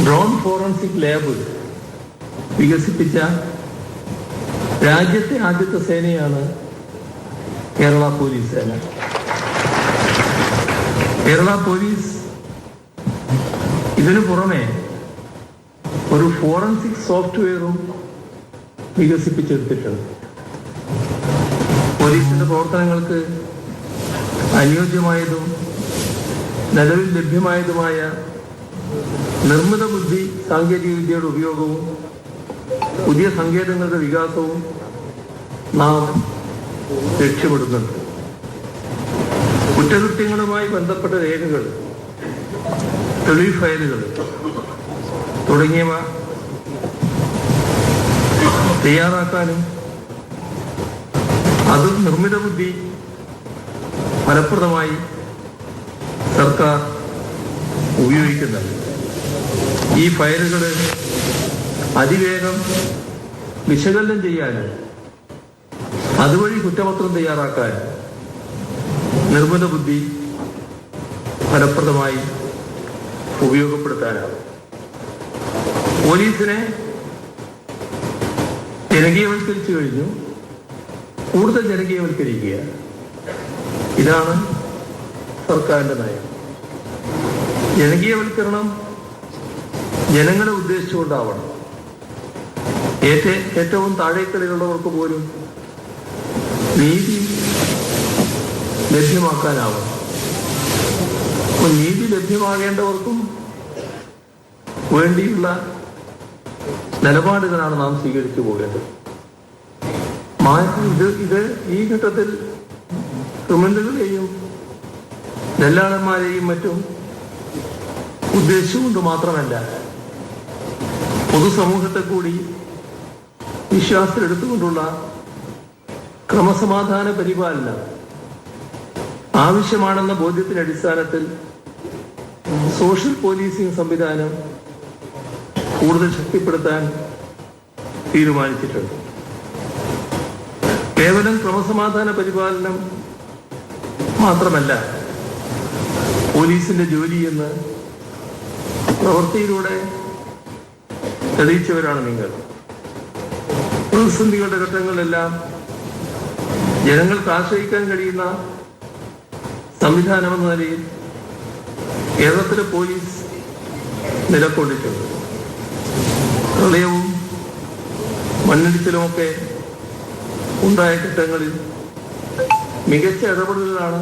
Drone forensic lab വികസിപ്പിച്ച രാജ്യത്തെ ആദ്യത്തെ സേനയാണ് കേരള പോലീസ് സേന. കേരള പോലീസ് ഇതിനു പുറമെ ഒരു ഫോറൻസിക് സോഫ്റ്റ്വെയറും വികസിപ്പിച്ചെടുത്തിട്ടുണ്ട്. പോലീസിന്റെ പ്രവർത്തനങ്ങൾക്ക് അനുയോജ്യമായതും നിലവിൽ ലഭ്യമായതുമായ നിർമ്മിത ബുദ്ധി സാങ്കേതിക വിദ്യയുടെ ഉപയോഗവും പുതിയ സങ്കേതങ്ങളുടെ വികാസവും നാം ലക്ഷ്യമിടുന്നുണ്ട്. കുറ്റകൃത്യങ്ങളുമായി ബന്ധപ്പെട്ട രേഖകൾ, തെളിവ് ഫയലുകൾ തുടങ്ങിയവ തയ്യാറാക്കാനും അത് നിർമ്മിത ബുദ്ധി ഫലപ്രദമായി സർക്കാർ ഉപയോഗിക്കുന്നുണ്ട്. ഈ ഫയലുകൾ അതിവേഗം വിശകലനം ചെയ്യാനും അതുവഴി കുറ്റപത്രം തയ്യാറാക്കാൻ നിർമ്മിത ബുദ്ധി ഫലപ്രദമായി ഉപയോഗപ്പെടുത്താനാകും. പോലീസിനെ ജനകീയവൽക്കരിച്ചു കഴിഞ്ഞു, കൂടുതൽ ജനകീയവൽക്കരിക്കുക, ഇതാണ് സർക്കാരിന്റെ നയം. ജനകീയവൽക്കരണം ജനങ്ങളെ ഉദ്ദേശിച്ചുകൊണ്ടാവണം. ഏറ്റവും താഴേക്കടയിലുള്ളവർക്ക് പോലും നീതി ലഭ്യമാക്കാനാവണം. അപ്പോൾ നീതി ലഭ്യമാകേണ്ടവർക്കും വേണ്ടിയുള്ള നിലപാടുകളാണ് നാം സ്വീകരിച്ചു പോകേണ്ടത്. ഈ ഘട്ടത്തിൽ ക്രിമിനലുകളെയും ദല്ലാളന്മാരെയും മറ്റും ഉദ്ദേശിച്ചുകൊണ്ട് മാത്രമല്ല, പൊതുസമൂഹത്തെ കൂടി വിശ്വാസത്തിലെടുത്തുകൊണ്ടുള്ള ക്രമസമാധാന പരിപാലനം ആവശ്യമാണെന്ന ബോധ്യത്തിന്റെ അടിസ്ഥാനത്തിൽ സോഷ്യൽ പോലീസിംഗ് സംവിധാനം കൂടുതൽ ശക്തിപ്പെടുത്താൻ തീരുമാനിച്ചിട്ടുണ്ട്. കേവലം ക്രമസമാധാന പരിപാലനം മാത്രമല്ല പോലീസിന്റെ ജോലിയെന്ന് പ്രവൃത്തിയിലൂടെ തെളിയിച്ചവരാണ് നിങ്ങൾ. പ്രതിസന്ധികളുടെ ഘട്ടങ്ങളിലെല്ലാം ജനങ്ങൾക്ക് ആശ്രയിക്കാൻ കഴിയുന്ന സംവിധാനമെന്ന നിലയിൽ കേരളത്തിലെ പോലീസ് നിലകൊണ്ടിട്ടുണ്ട്. പ്രളയവും മണ്ണിടിച്ചിലുമൊക്കെ ഉണ്ടായ ഘട്ടങ്ങളിൽ മികച്ച ഇടപെടലുകളാണ്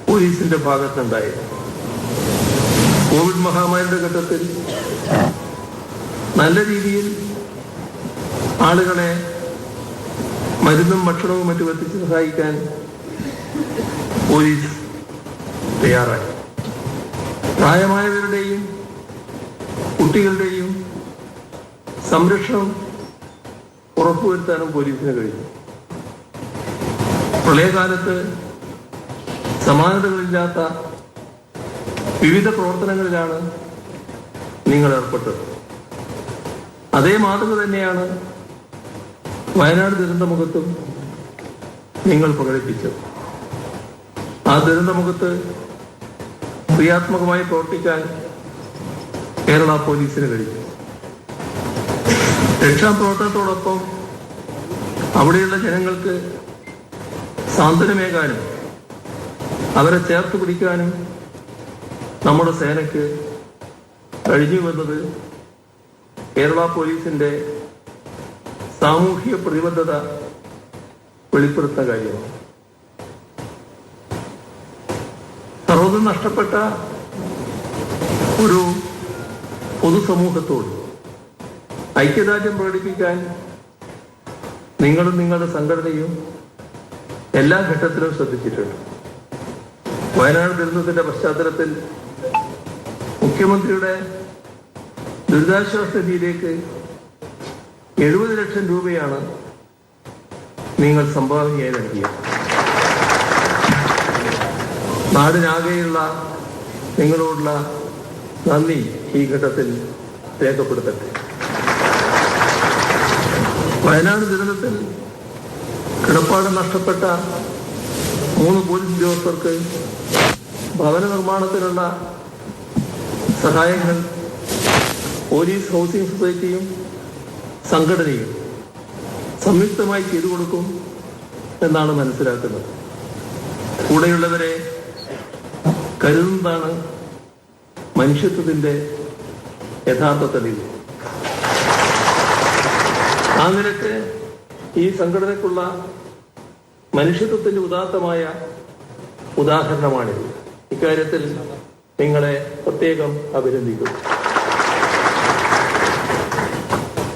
പോലീസിന്റെ ഭാഗത്തുണ്ടായത്. കോവിഡ് മഹാമാരിയുടെ ഘട്ടത്തിൽ നല്ല രീതിയിൽ ആളുകളെ മരുന്നും ഭക്ഷണവും മറ്റും എത്തിച്ച് സഹായിക്കാൻ പോലീസ് തയ്യാറായി. പ്രായമായവരുടെയും കുട്ടികളുടെയും സംരക്ഷണം ഉറപ്പുവരുത്താനും പോലീസിന് കഴിഞ്ഞു. പ്രളയകാലത്ത് സമാനതകളില്ലാത്ത വിവിധ പ്രവർത്തനങ്ങളിലാണ് നിങ്ങൾ ഏർപ്പെട്ടത്. അതേ മാതൃക തന്നെയാണ് വയനാട് ദുരന്തമുഖത്തും നിങ്ങൾ പ്രകടിപ്പിച്ചത്. ആ ദുരന്തമുഖത്ത് ക്രിയാത്മകമായി പ്രവർത്തിക്കാൻ കേരള പോലീസിന് കഴിഞ്ഞു. രക്ഷാപ്രവർത്തനത്തോടൊപ്പം അവിടെയുള്ള ജനങ്ങൾക്ക് സാന്ത്വനമേകാനും അവരെ ചേർത്ത് പിടിക്കാനും നമ്മുടെ സേനയ്ക്ക് കഴിഞ്ഞുവെന്നത് കേരള പോലീസിന്റെ സാമൂഹിക പ്രതിബദ്ധത വെളിപ്പെടുത്തുന്ന കാര്യമാണ്. സർവ്വതും നഷ്ടപ്പെട്ട ഒരു പൊതുസമൂഹത്തോട് ഐക്യദാർഢ്യം പ്രകടിപ്പിക്കാൻ നിങ്ങളും നിങ്ങളുടെ സംഘടനയും എല്ലാ ഘട്ടത്തിലും ശ്രദ്ധിച്ചിട്ടുണ്ട്. വയനാട് ദുരന്തത്തിന്റെ പശ്ചാത്തലത്തിൽ മുഖ്യമന്ത്രിയുടെ ദുരിതാശ്വാസ നിധിയിലേക്ക് 70 ലക്ഷം രൂപയാണ് നിങ്ങൾ സംഭാവനയായി നൽകിയത്. നാടിനാകെയുള്ള നിങ്ങളോടുള്ള നന്ദി ഈ ഘട്ടത്തിൽ രേഖപ്പെടുത്തട്ടെ. വയനാട് ദുരന്തത്തിൽ കിടപ്പാടം നഷ്ടപ്പെട്ട 3 പോലീസ് ഉദ്യോഗസ്ഥർക്ക് ഭവന നിർമ്മാണത്തിനുള്ള സഹായങ്ങൾ പോലീസ് ഹൗസിംഗ് സൊസൈറ്റിയും സംഘടനയും സംയുക്തമായി ചെയ്തു കൊടുക്കും എന്നാണ് മനസ്സിലാക്കുന്നത്. കൂടെയുള്ളവരെ കരുതുന്നതാണ് മനുഷ്യത്വത്തിന്റെ യഥാർത്ഥ തെളിവ്. ആ നിലക്ക് ഈ സംഘടനയ്ക്കുള്ള മനുഷ്യത്വത്തിന്റെ ഉദാത്തമായ ഉദാഹരണമാണിത്. ഇക്കാര്യത്തിൽ നിങ്ങളെ പ്രത്യേകം അഭിനന്ദിക്കുന്നു.